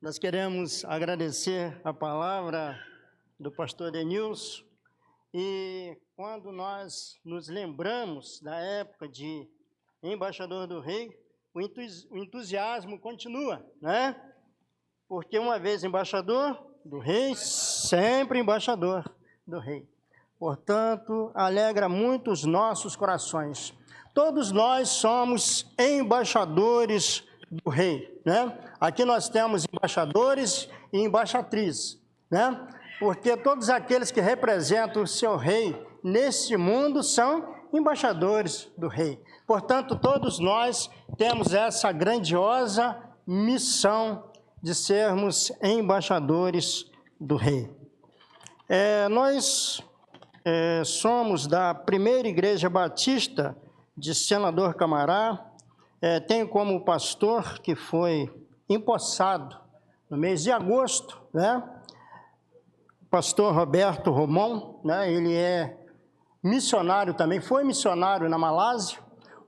Nós queremos agradecer a palavra do pastor Denilson e quando nós nos lembramos da época de embaixador do rei, o entusiasmo continua, né? Porque uma vez embaixador do rei, sempre embaixador do rei. Portanto, alegra muito os nossos corações. Todos nós somos embaixadores do rei, né? Aqui nós temos embaixadores e embaixatrizes, né? Porque todos aqueles que representam o seu rei neste mundo são embaixadores do rei. Portanto, todos nós temos essa grandiosa missão de sermos embaixadores do rei. Nós somos da Primeira Igreja Batista de Senador Camará. Tenho como pastor que foi empossado no mês de agosto, né? Pastor Roberto Romão, né? Ele é missionário também, foi missionário na Malásia.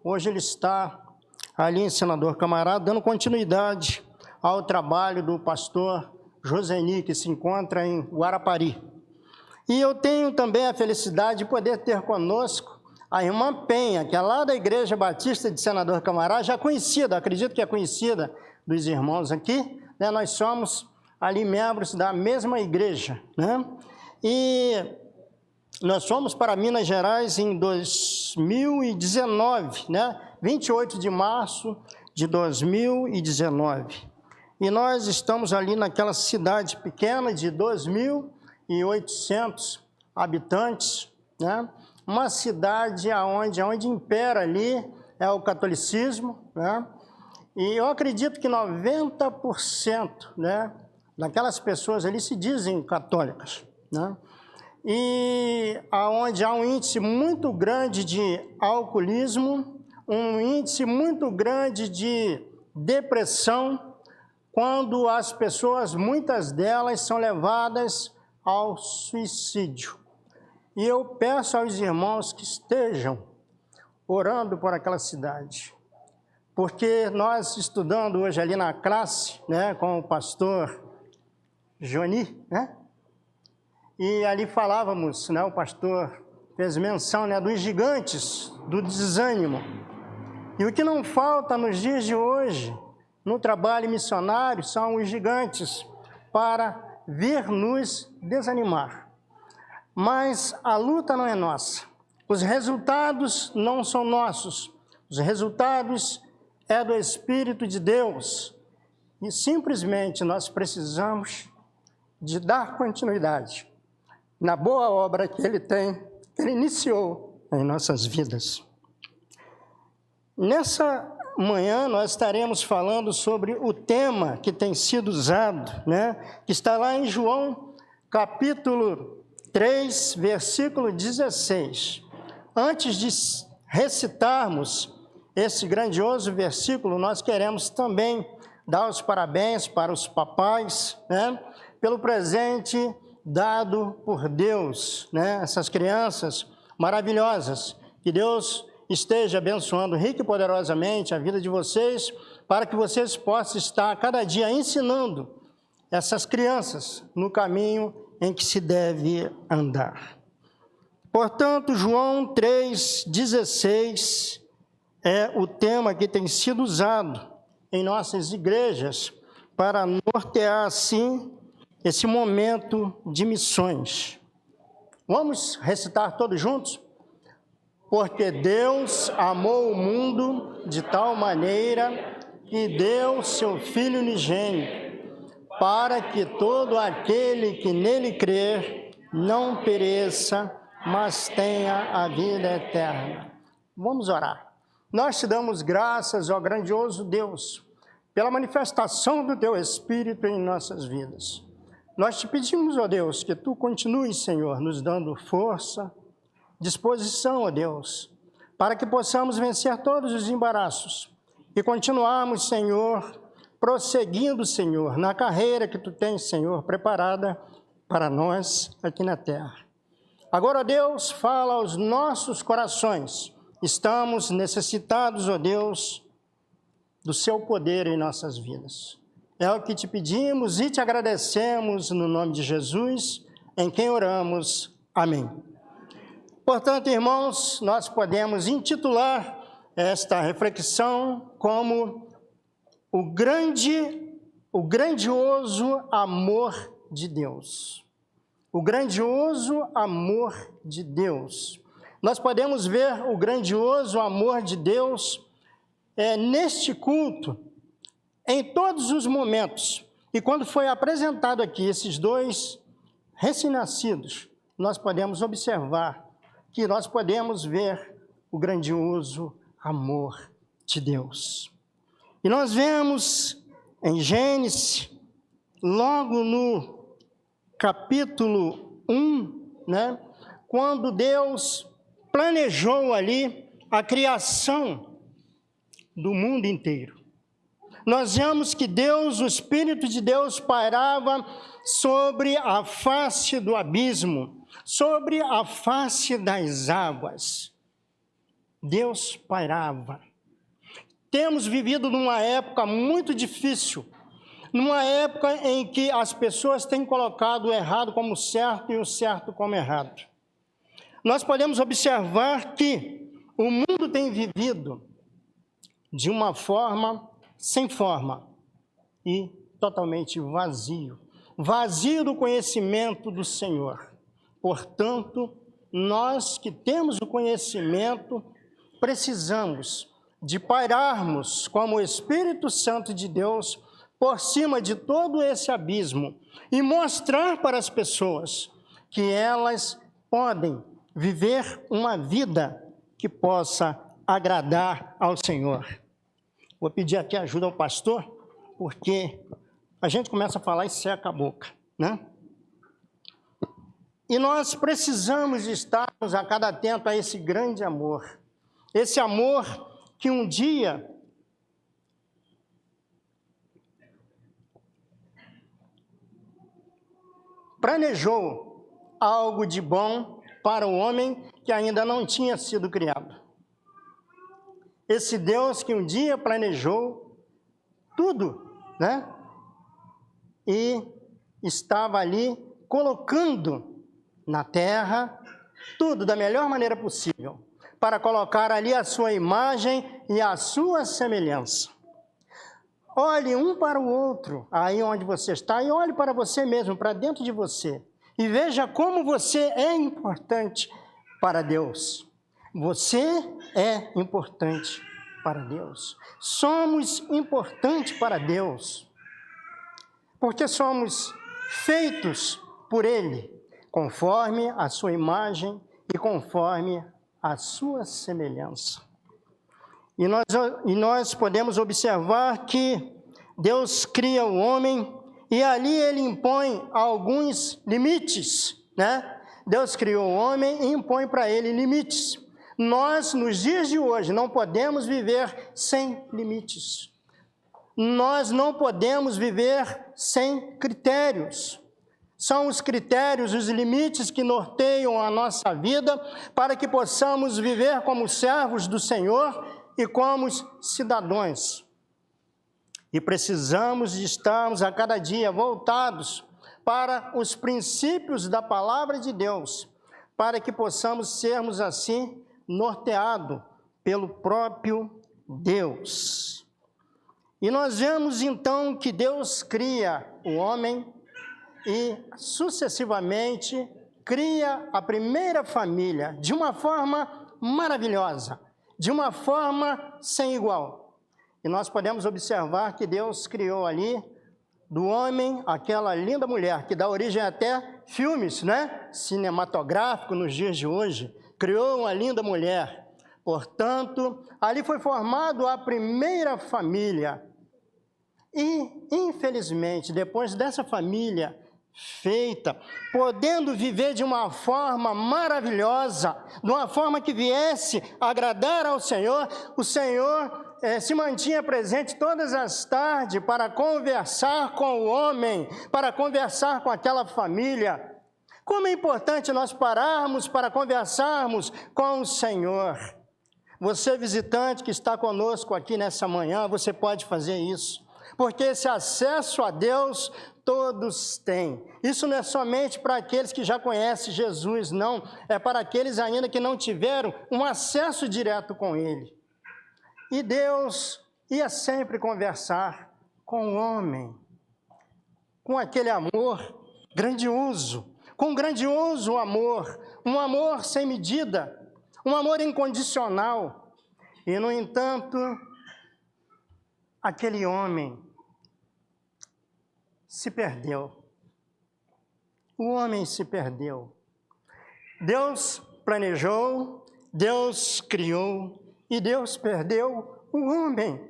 Hoje ele está ali em Senador Camará, dando continuidade ao trabalho do pastor Joseni, que se encontra em Guarapari. E eu tenho também a felicidade de poder ter conosco a irmã Penha, que é lá da Igreja Batista de Senador Camará, já conhecida, acredito que é conhecida dos irmãos aqui, né? Nós somos ali membros da mesma igreja, né? E nós fomos para Minas Gerais em 2019, né? 28 de março de 2019. E nós estamos ali naquela cidade pequena de 2.800 habitantes, né? Uma cidade onde impera ali é o catolicismo, né? E eu acredito que 90%, né, daquelas pessoas ali se dizem católicas, né? E onde há um índice muito grande de alcoolismo, um índice muito grande de depressão, quando as pessoas, muitas delas, são levadas ao suicídio. E eu peço aos irmãos que estejam orando por aquela cidade, porque nós estudando hoje ali na classe, né, com o pastor Johnny, né, e ali falávamos, né, o pastor fez menção, né, dos gigantes, do desânimo. E o que não falta nos dias de hoje, no trabalho missionário, são os gigantes para vir nos desanimar. Mas a luta não é nossa, os resultados não são nossos, os resultados é do Espírito de Deus, e simplesmente nós precisamos de dar continuidade na boa obra que Ele iniciou em nossas vidas. Nessa manhã nós estaremos falando sobre o tema que tem sido usado, né, que está lá em João, capítulo 3, versículo 16. Antes de recitarmos esse grandioso versículo, nós queremos também dar os parabéns para os papais, né, pelo presente dado por Deus, né, essas crianças maravilhosas. Que Deus esteja abençoando rica e poderosamente a vida de vocês, para que vocês possam estar cada dia ensinando essas crianças no caminho em que se deve andar. Portanto, João 3,16 é o tema que tem sido usado em nossas igrejas para nortear, assim, esse momento de missões. Vamos recitar todos juntos? Porque Deus amou o mundo de tal maneira que deu seu Filho unigênito, para que todo aquele que nele crer não pereça, mas tenha a vida eterna. Vamos orar. Nós te damos graças, ó grandioso Deus, pela manifestação do teu Espírito em nossas vidas. Nós te pedimos, ó Deus, que tu continues, Senhor, nos dando força, disposição, ó Deus, para que possamos vencer todos os embaraços e continuarmos, Senhor, prosseguindo, Senhor, na carreira que tu tens, Senhor, preparada para nós aqui na terra. Agora, Deus, fala aos nossos corações. Estamos necessitados, ó Deus, do seu poder em nossas vidas. É o que te pedimos e te agradecemos no nome de Jesus, em quem oramos. Amém. Portanto, irmãos, nós podemos intitular esta reflexão como o grandioso amor de Deus. O grandioso amor de Deus. Nós podemos ver o grandioso amor de Deus neste culto, em todos os momentos. E quando foi apresentado aqui esses dois recém-nascidos, nós podemos observar que nós podemos ver o grandioso amor de Deus. E nós vemos em Gênesis, logo no capítulo 1, né, quando Deus planejou ali a criação do mundo inteiro. Nós vemos que Deus, o Espírito de Deus, pairava sobre a face do abismo, sobre a face das águas. Deus pairava. Temos vivido numa época muito difícil, numa época em que as pessoas têm colocado o errado como certo e o certo como errado. Nós podemos observar que o mundo tem vivido de uma forma sem forma e totalmente vazio. Vazio do conhecimento do Senhor. Portanto, nós que temos o conhecimento, precisamos de pairarmos como o Espírito Santo de Deus por cima de todo esse abismo e mostrar para as pessoas que elas podem viver uma vida que possa agradar ao Senhor. Vou pedir aqui ajuda ao pastor, porque a gente começa a falar e seca a boca, né? E nós precisamos estarmos a cada atento a esse grande amor. Esse amor que um dia planejou algo de bom para o homem que ainda não tinha sido criado. Esse Deus que um dia planejou tudo, né? E estava ali colocando na terra tudo da melhor maneira possível, para colocar ali a sua imagem e a sua semelhança. Olhe um para o outro, aí onde você está, e olhe para você mesmo, para dentro de você, e veja como você é importante para Deus. Você é importante para Deus. Somos importantes para Deus, porque somos feitos por Ele, conforme a sua imagem e conforme a sua semelhança. E nós podemos observar que Deus cria o homem e ali Ele impõe alguns limites, né? Deus criou o homem e impõe para ele limites. Nós, nos dias de hoje, não podemos viver sem limites. Nós não podemos viver sem critérios. São os critérios, os limites que norteiam a nossa vida para que possamos viver como servos do Senhor e como cidadãos. E precisamos de estarmos a cada dia voltados para os princípios da palavra de Deus, para que possamos sermos assim norteados pelo próprio Deus. E nós vemos então que Deus cria o homem e sucessivamente cria a primeira família de uma forma maravilhosa, de uma forma sem igual. E nós podemos observar que Deus criou ali do homem aquela linda mulher, que dá origem até filmes, né? Cinematográficos nos dias de hoje. Criou uma linda mulher. Portanto, ali foi formado a primeira família. E, infelizmente, depois dessa família feita, podendo viver de uma forma maravilhosa, de uma forma que viesse agradar ao Senhor, o Senhor se mantinha presente todas as tardes para conversar com o homem, para conversar com aquela família. Como é importante nós pararmos para conversarmos com o Senhor. Você, visitante que está conosco aqui nessa manhã, você pode fazer isso. porque esse acesso a Deus todos têm. Isso não é somente para aqueles que já conhecem Jesus, não. É para aqueles ainda que não tiveram um acesso direto com Ele. E Deus ia sempre conversar com o homem, com aquele amor grandioso, com um grandioso amor, um amor sem medida, um amor incondicional. E, no entanto, aquele homem se perdeu. O homem se perdeu. Deus planejou, Deus criou e Deus perdeu o homem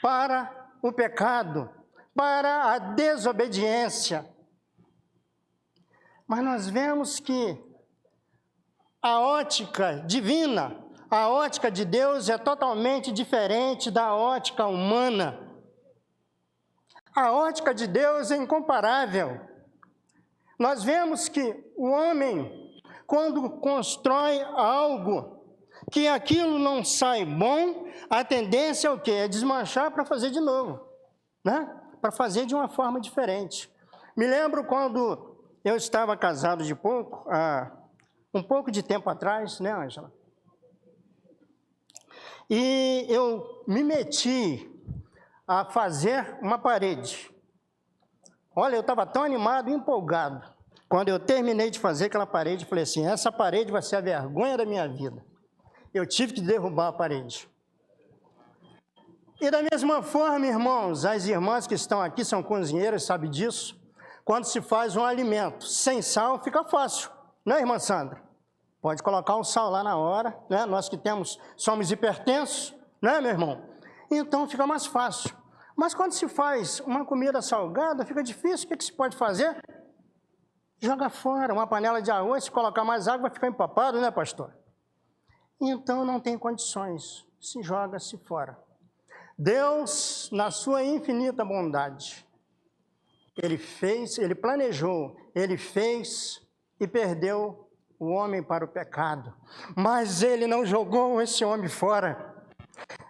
para o pecado, para a desobediência. Mas nós vemos que a ótica divina, a ótica de Deus é totalmente diferente da ótica humana. A ótica de Deus é incomparável. Nós vemos que o homem, quando constrói algo, que aquilo não sai bom, a tendência é o quê? É desmanchar para fazer de novo, né? Para fazer de uma forma diferente. Me lembro quando eu estava casado um pouco de tempo atrás, né, Ângela? E eu me meti a fazer uma parede. Olha, eu estava tão animado, empolgado. Quando eu terminei de fazer aquela parede, falei assim, essa parede vai ser a vergonha da minha vida. Eu tive que derrubar a parede. E da mesma forma, irmãos, as irmãs que estão aqui são cozinheiras, sabem disso. Quando se faz um alimento sem sal, fica fácil, né, irmã Sandra? Pode colocar um sal lá na hora, né? Nós que somos hipertensos, né, meu irmão? Então fica mais fácil. Mas quando se faz uma comida salgada, fica difícil. O que se pode fazer? Joga fora uma panela de arroz, se colocar mais água, vai ficar empapado, né, pastor? Então não tem condições, se joga-se fora. Deus, na sua infinita bondade, Ele planejou, Ele fez e perdeu o homem para o pecado. Mas Ele não jogou esse homem fora.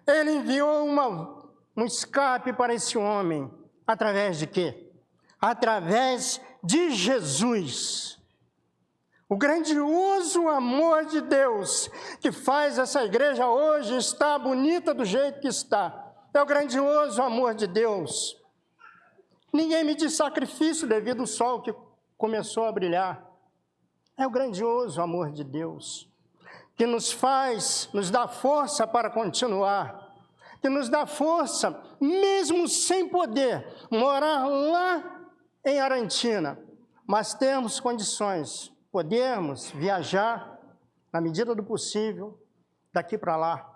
Ele enviou um escape para esse homem. Através de quê? Através de Jesus. O grandioso amor de Deus que faz essa igreja hoje estar bonita do jeito que está. É o grandioso amor de Deus. Ninguém me diz sacrifício devido ao sol que começou a brilhar. É o grandioso amor de Deus que nos dá força para continuar, que nos dá força, mesmo sem poder morar lá em Arantina, mas temos condições, podermos viajar, na medida do possível, daqui para lá.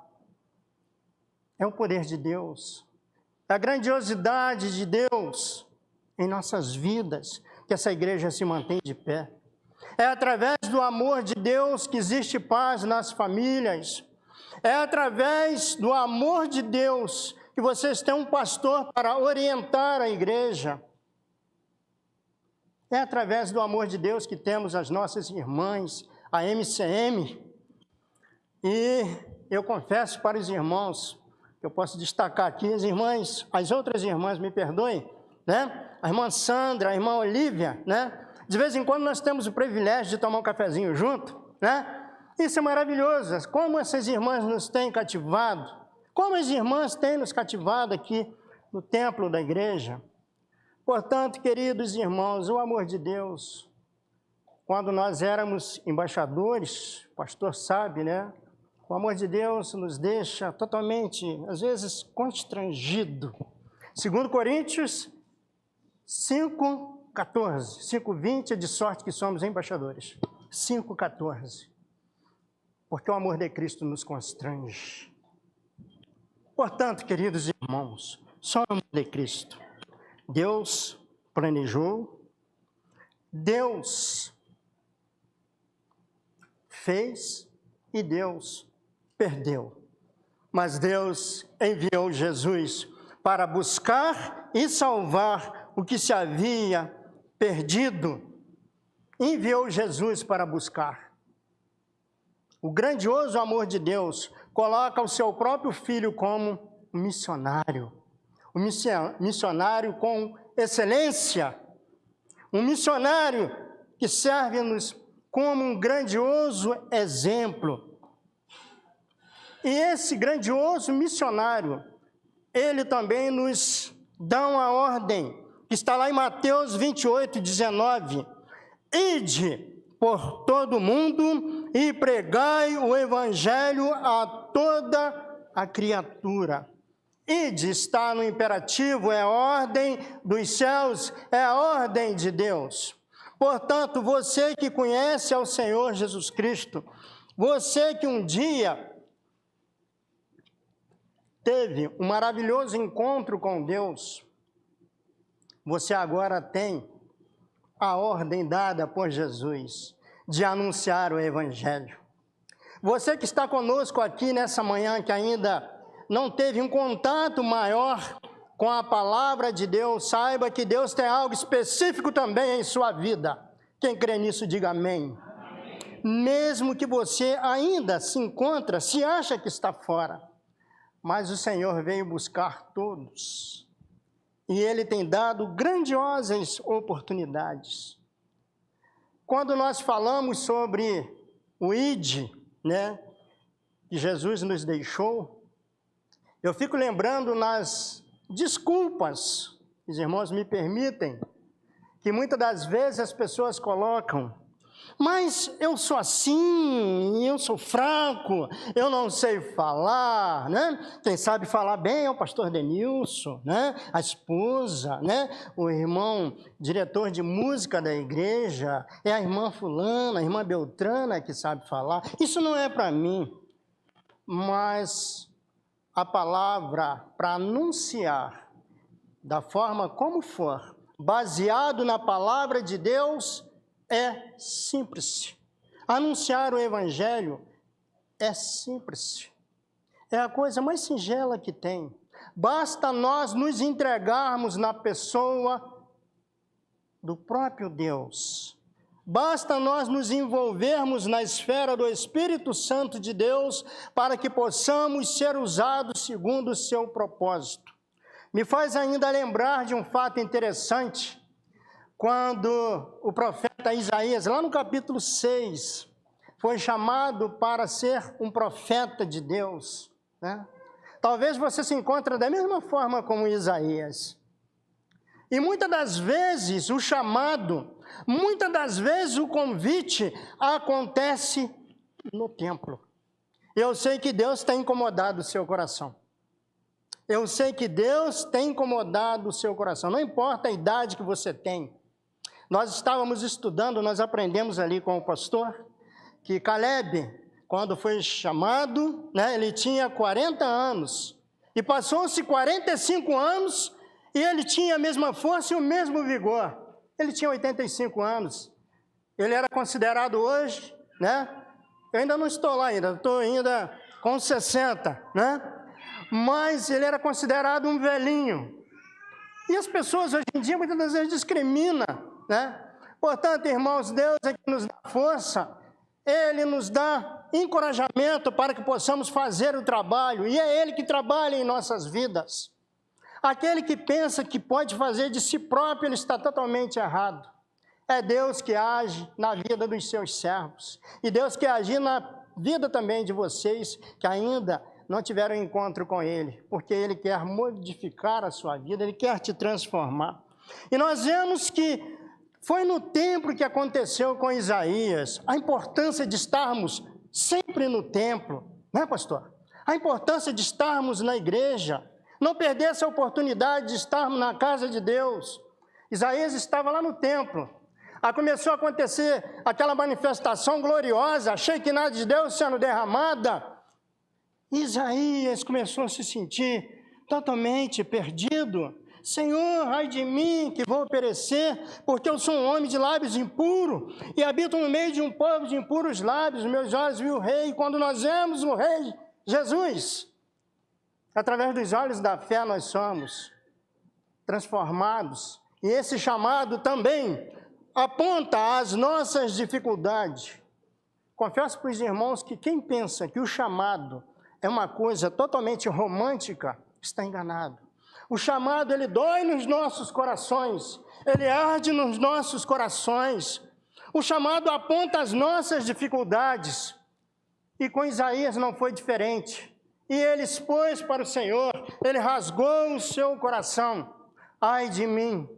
É o poder de Deus, é a grandiosidade de Deus em nossas vidas, que essa igreja se mantém de pé. É através do amor de Deus que existe paz nas famílias. É através do amor de Deus que vocês têm um pastor para orientar a igreja. É através do amor de Deus que temos as nossas irmãs, a MCM. E eu confesso para os irmãos, eu posso destacar aqui as irmãs, as outras irmãs, me perdoem, né? A irmã Sandra, a irmã Olívia, né? De vez em quando nós temos o privilégio de tomar um cafezinho junto, né? Isso é maravilhoso. Como essas irmãs nos têm cativado, como as irmãs têm nos cativado aqui no templo da igreja. Portanto, queridos irmãos, o amor de Deus, quando nós éramos embaixadores, o pastor sabe, né? O amor de Deus nos deixa totalmente, às vezes, constrangido. 2 Coríntios 5:14, 5:20, é de sorte que somos embaixadores. 5:14. Porque o amor de Cristo nos constrange. Portanto, queridos irmãos, só o amor de Cristo. Deus planejou, Deus fez e Deus perdeu. Mas Deus enviou Jesus para buscar e salvar o que se havia perdido. Enviou Jesus para buscar. O grandioso amor de Deus coloca o seu próprio Filho como missionário. um missionário com excelência, um missionário que serve-nos como um grandioso exemplo. E esse grandioso missionário, ele também nos dá uma ordem, que está lá em Mateus 28, 19. Ide por todo o mundo e pregai o evangelho a toda a criatura. Ide está no imperativo, é a ordem dos céus, é a ordem de Deus. Portanto, você que conhece ao Senhor Jesus Cristo, você que um dia teve um maravilhoso encontro com Deus, você agora tem a ordem dada por Jesus de anunciar o Evangelho. Você que está conosco aqui nessa manhã, que ainda não teve um contato maior com a palavra de Deus, saiba que Deus tem algo específico também em sua vida. Quem crê nisso, diga amém. Amém. Mesmo que você ainda se acha que está fora, mas o Senhor veio buscar todos. E Ele tem dado grandiosas oportunidades. Quando nós falamos sobre o ID, que Jesus nos deixou, eu fico lembrando nas desculpas, os irmãos me permitem, que muitas das vezes as pessoas colocam: mas eu sou assim, eu sou fraco, eu não sei falar, Quem sabe falar bem é o pastor Denilson, A esposa, O irmão diretor de música da igreja, é a irmã fulana, a irmã Beltrana que sabe falar. Isso não é para mim, mas a palavra para anunciar da forma como for, baseado na palavra de Deus, é simples. Anunciar o Evangelho é simples. É a coisa mais singela que tem. Basta nós nos entregarmos na pessoa do próprio Deus. Basta nós nos envolvermos na esfera do Espírito Santo de Deus para que possamos ser usados segundo o seu propósito. Me faz ainda lembrar de um fato interessante, quando o profeta Isaías, lá no capítulo 6, foi chamado para ser um profeta de Deus, Talvez você se encontre da mesma forma como Isaías. E muitas das vezes o chamado, muitas das vezes o convite acontece no templo. Eu sei que Deus tem incomodado o seu coração. Eu sei que Deus tem incomodado o seu coração. Não importa a idade que você tem. Nós estávamos estudando, nós aprendemos ali com o pastor, que Caleb, quando foi chamado, ele tinha 40 anos. E passou-se 45 anos e ele tinha a mesma força e o mesmo vigor. Ele tinha 85 anos. Ele era considerado hoje, Eu ainda não estou lá ainda, estou ainda com 60, Mas ele era considerado um velhinho. E as pessoas hoje em dia muitas das vezes discriminam, Portanto, irmãos, Deus é que nos dá força, Ele nos dá encorajamento para que possamos fazer o trabalho, e é Ele que trabalha em nossas vidas. Aquele que pensa que pode fazer de si próprio, ele está totalmente errado. É Deus que age na vida dos seus servos, e Deus que age na vida também de vocês que ainda não tiveram encontro com Ele, porque Ele quer modificar a sua vida, Ele quer te transformar. E nós vemos que foi no templo que aconteceu com Isaías, a importância de estarmos sempre no templo, pastor? A importância de estarmos na igreja, não perder essa oportunidade de estarmos na casa de Deus. Isaías estava lá no templo, aí começou a acontecer aquela manifestação gloriosa, a Shekinah de Deus sendo derramada. Isaías começou a se sentir totalmente perdido. Senhor, ai de mim, que vou perecer, porque eu sou um homem de lábios impuros, e habito no meio de um povo de impuros lábios. Meus olhos viram o Rei. Quando nós vemos o Rei, Jesus, através dos olhos da fé nós somos transformados. E esse chamado também aponta às nossas dificuldades. Confesso para os irmãos que quem pensa que o chamado é uma coisa totalmente romântica, está enganado. O chamado, ele dói nos nossos corações, ele arde nos nossos corações. O chamado aponta as nossas dificuldades. E com Isaías não foi diferente. E ele expôs para o Senhor, ele rasgou o seu coração. Ai de mim!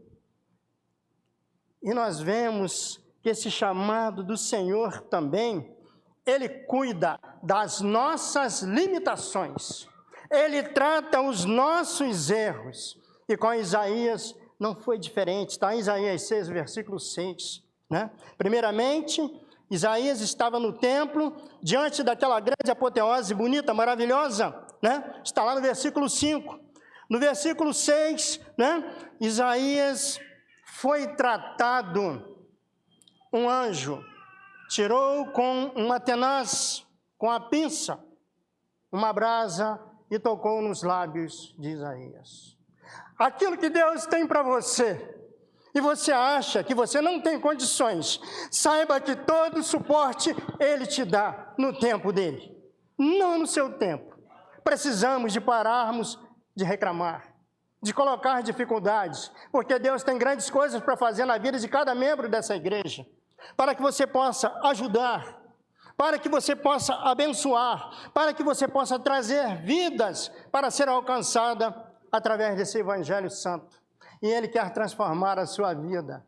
E nós vemos que esse chamado do Senhor também, ele cuida das nossas limitações. Ele trata os nossos erros. E com Isaías não foi diferente. Está em Isaías 6, versículo 6. Né? Primeiramente, Isaías estava no templo, diante daquela grande apoteose bonita, maravilhosa. Né? Está lá no versículo 5. No versículo 6, né? Isaías foi tratado. Um anjo tirou com uma tenaz, com a pinça, uma brasa e tocou nos lábios de Isaías. Aquilo que Deus tem para você, e você acha que você não tem condições, saiba que todo o suporte Ele te dá no tempo dEle, não no seu tempo. Precisamos de pararmos de reclamar, de colocar dificuldades, porque Deus tem grandes coisas para fazer na vida de cada membro dessa igreja, para que você possa ajudar, para que você possa abençoar, para que você possa trazer vidas para ser alcançada através desse Evangelho Santo. E Ele quer transformar a sua vida.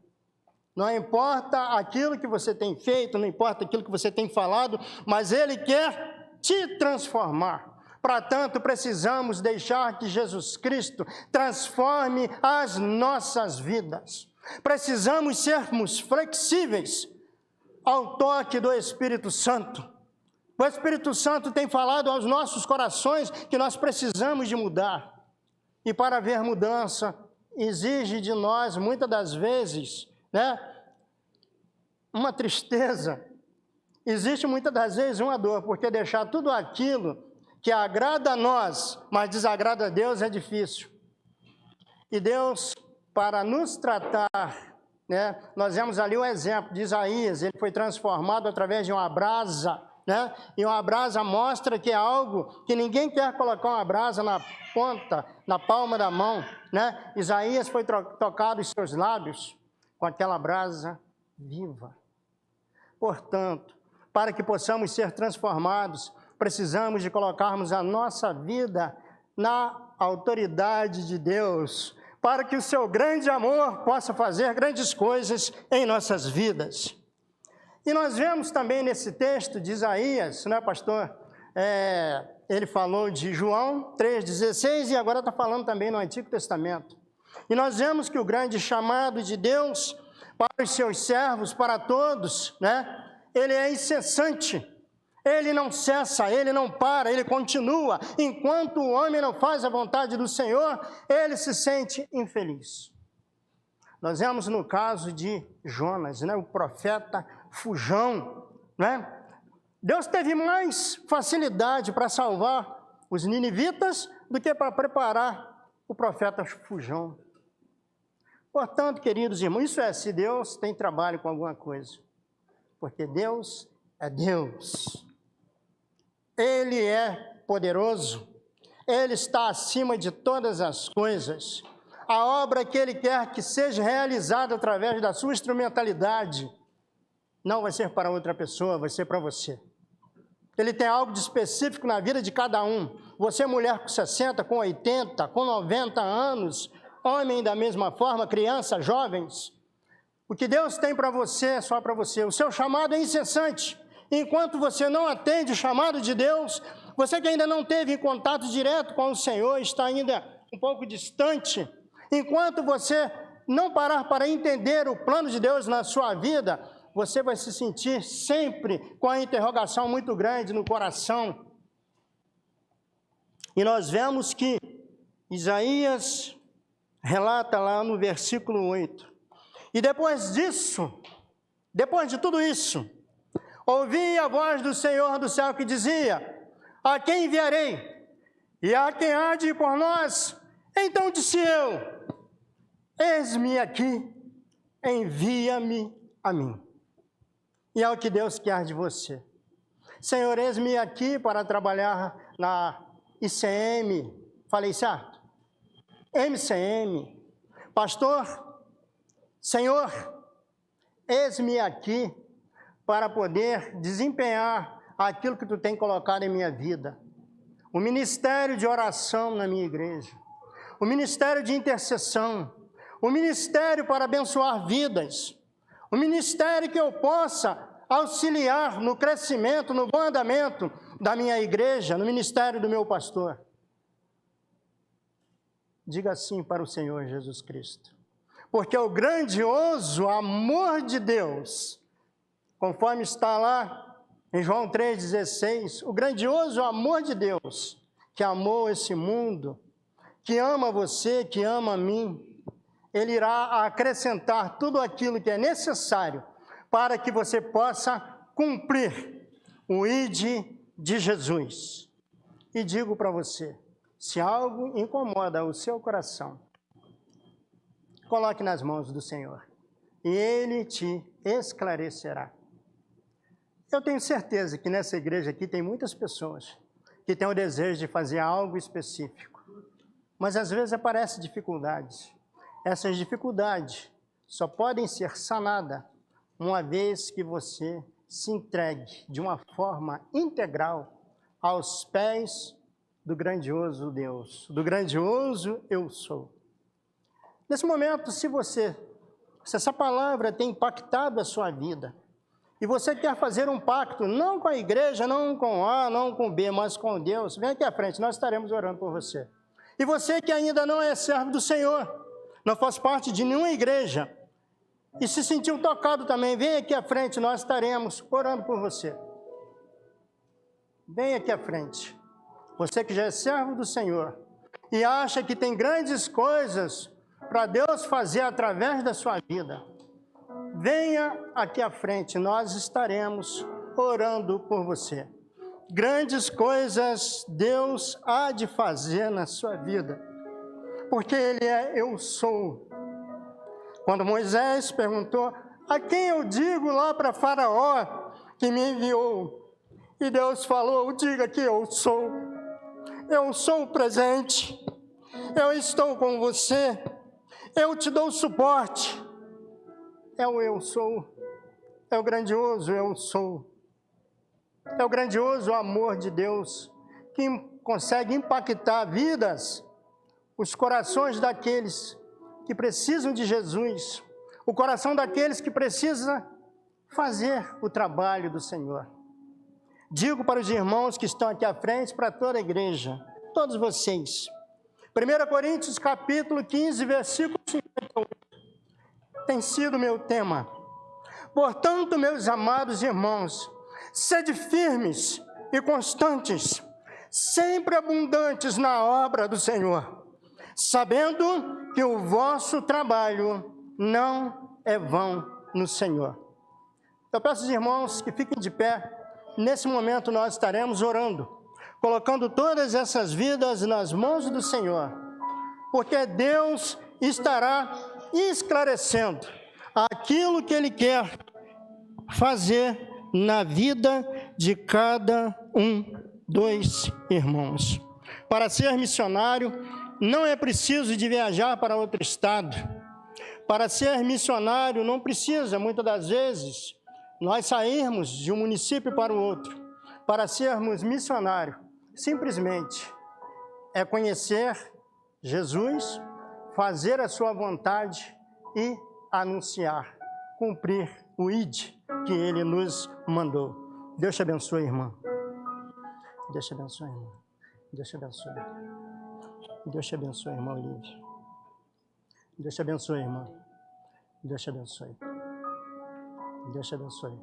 Não importa aquilo que você tem feito, não importa aquilo que você tem falado, mas Ele quer te transformar. Para tanto, precisamos deixar que Jesus Cristo transforme as nossas vidas. Precisamos sermos flexíveis ao toque do Espírito Santo. O Espírito Santo tem falado aos nossos corações que nós precisamos de mudar. E para haver mudança, exige de nós, muitas das vezes, né, uma tristeza. Existe muitas das vezes uma dor, porque deixar tudo aquilo que agrada a nós, mas desagrada a Deus, é difícil. E Deus, para nos tratar, né, nós vemos ali o exemplo de Isaías, ele foi transformado através de uma brasa, né, e uma brasa mostra que é algo que ninguém quer colocar uma brasa na ponta, na palma da mão, né? Isaías foi tocado os seus lábios com aquela brasa viva. Portanto, para que possamos ser transformados, precisamos de colocarmos a nossa vida na autoridade de Deus, para que o seu grande amor possa fazer grandes coisas em nossas vidas. E nós vemos também nesse texto de Isaías, né, pastor? Ele falou de João 3,16 e agora está falando também no Antigo Testamento. E nós vemos que o grande chamado de Deus para os seus servos, para todos, né? Ele é incessante. Ele não cessa, ele não para, ele continua. Enquanto o homem não faz a vontade do Senhor, ele se sente infeliz. Nós vemos no caso de Jonas, né, o profeta fujão, né? Deus teve mais facilidade para salvar os ninivitas do que para preparar o profeta fujão. Portanto, queridos irmãos, isso é se Deus tem trabalho com alguma coisa. Porque Deus é Deus. Ele é poderoso. Ele está acima de todas as coisas. A obra que Ele quer que seja realizada através da sua instrumentalidade não vai ser para outra pessoa, vai ser para você. Ele tem algo de específico na vida de cada um. Você, mulher com 60, com 80, com 90 anos, homem da mesma forma, criança, jovens. O que Deus tem para você é só para você. O seu chamado é incessante. Enquanto você não atende o chamado de Deus, você que ainda não teve contato direto com o Senhor, está ainda um pouco distante. Enquanto você não parar para entender o plano de Deus na sua vida, você vai se sentir sempre com a interrogação muito grande no coração. E nós vemos que Isaías relata lá no versículo 8. E depois disso, depois de tudo isso, ouvi a voz do Senhor do céu que dizia: a quem enviarei? E a quem há de ir por nós? Então disse eu: eis-me aqui, envia-me a mim. E é o que Deus quer de você. Senhor, eis-me aqui para trabalhar na ICM. Falei certo? MCM, pastor, Senhor, eis-me aqui para poder desempenhar aquilo que tu tem colocado em minha vida. O ministério de oração na minha igreja, o ministério de intercessão, o ministério para abençoar vidas, o ministério que eu possa auxiliar no crescimento, no bom andamento da minha igreja, no ministério do meu pastor. Diga assim para o Senhor Jesus Cristo. Porque o grandioso amor de Deus, conforme está lá em João 3,16, o grandioso amor de Deus, que amou esse mundo, que ama você, que ama a mim, Ele irá acrescentar tudo aquilo que é necessário para que você possa cumprir o ID de Jesus. E digo para você, se algo incomoda o seu coração, coloque nas mãos do Senhor e Ele te esclarecerá. Eu tenho certeza que nessa igreja aqui tem muitas pessoas que têm o desejo de fazer algo específico, mas às vezes aparecem dificuldades. Essas dificuldades só podem ser sanadas uma vez que você se entregue de uma forma integral aos pés do grandioso Deus, do grandioso eu sou. Nesse momento, se essa palavra tem impactado a sua vida, e você quer fazer um pacto, não com a igreja, não com A, não com B, mas com Deus, vem aqui à frente, nós estaremos orando por você. E você que ainda não é servo do Senhor, não faz parte de nenhuma igreja, e se sentiu tocado também, vem aqui à frente, nós estaremos orando por você. Vem aqui à frente. Você que já é servo do Senhor e acha que tem grandes coisas para Deus fazer através da sua vida, venha aqui à frente, nós estaremos orando por você. Grandes coisas Deus há de fazer na sua vida, porque Ele é eu sou. Quando Moisés perguntou, a quem eu digo lá para Faraó que me enviou? E Deus falou, diga que eu sou o presente, eu estou com você, eu te dou suporte, é o eu sou, é o grandioso eu sou, é o grandioso amor de Deus, que consegue impactar vidas, os corações daqueles que precisam de Jesus, o coração daqueles que precisam fazer o trabalho do Senhor. Digo para os irmãos que estão aqui à frente, para toda a igreja, todos vocês, 1 Coríntios capítulo 15, versículo 58, tem sido meu tema. Portanto, meus amados irmãos, sede firmes e constantes, sempre abundantes na obra do Senhor, sabendo que o vosso trabalho não é vão no Senhor. Eu peço aos irmãos que fiquem de pé. Nesse momento nós estaremos orando, colocando todas essas vidas nas mãos do Senhor, porque Deus estará esclarecendo aquilo que Ele quer fazer na vida de cada dos irmãos. Para ser missionário, não é preciso de viajar para outro estado. Para ser missionário, não precisa, muitas das vezes, nós sairmos de um município para o outro. Para sermos missionários, simplesmente é conhecer Jesus, fazer a sua vontade e anunciar, cumprir o ID que Ele nos mandou. Deus te abençoe, irmã. Deus te abençoe, irmã. Deus te abençoe. Deus te abençoe, irmã Olívia. Deus te abençoe, irmã. Deus te abençoe. Deus te abençoe.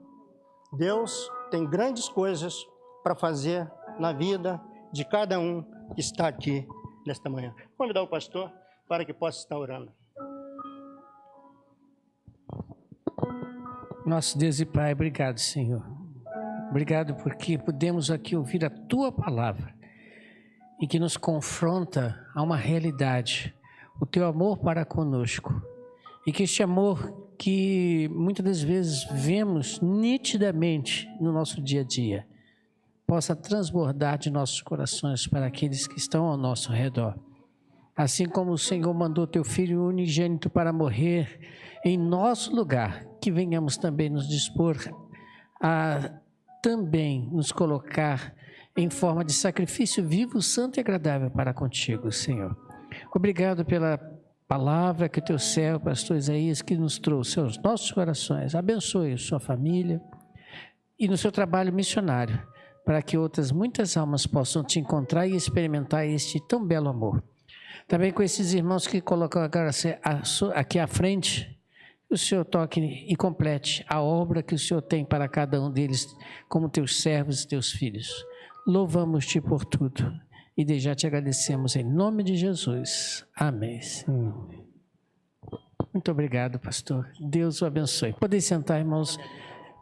Deus tem grandes coisas para fazer na vida de cada um que está aqui nesta manhã. Vou convidar o pastor para que possa estar orando. Nosso Deus e Pai, obrigado, Senhor. Obrigado porque podemos aqui ouvir a Tua palavra e que nos confronta a uma realidade, o Teu amor para conosco. E que este amor que muitas das vezes vemos nitidamente no nosso dia a dia, possa transbordar de nossos corações para aqueles que estão ao nosso redor. Assim como o Senhor mandou teu Filho unigênito para morrer em nosso lugar, que venhamos também nos dispor a também nos colocar em forma de sacrifício vivo, santo e agradável para contigo, Senhor. Obrigado pela palavra que o teu servo, pastor Isaías, que nos trouxe aos nossos corações. Abençoe a sua família e no seu trabalho missionário, para que outras muitas almas possam te encontrar e experimentar este tão belo amor. Também com esses irmãos que colocam agora aqui à frente, o Senhor toque e complete a obra que o Senhor tem para cada um deles, como teus servos e teus filhos. Louvamos-te por tudo e desde já te agradecemos em nome de Jesus. Amém. Muito obrigado, pastor. Deus o abençoe. Podem sentar, irmãos.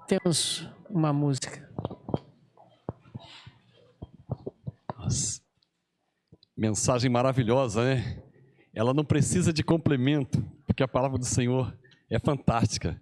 Temos uma música. Nossa. Mensagem maravilhosa, né? Ela não precisa de complemento, porque a palavra do Senhor é fantástica.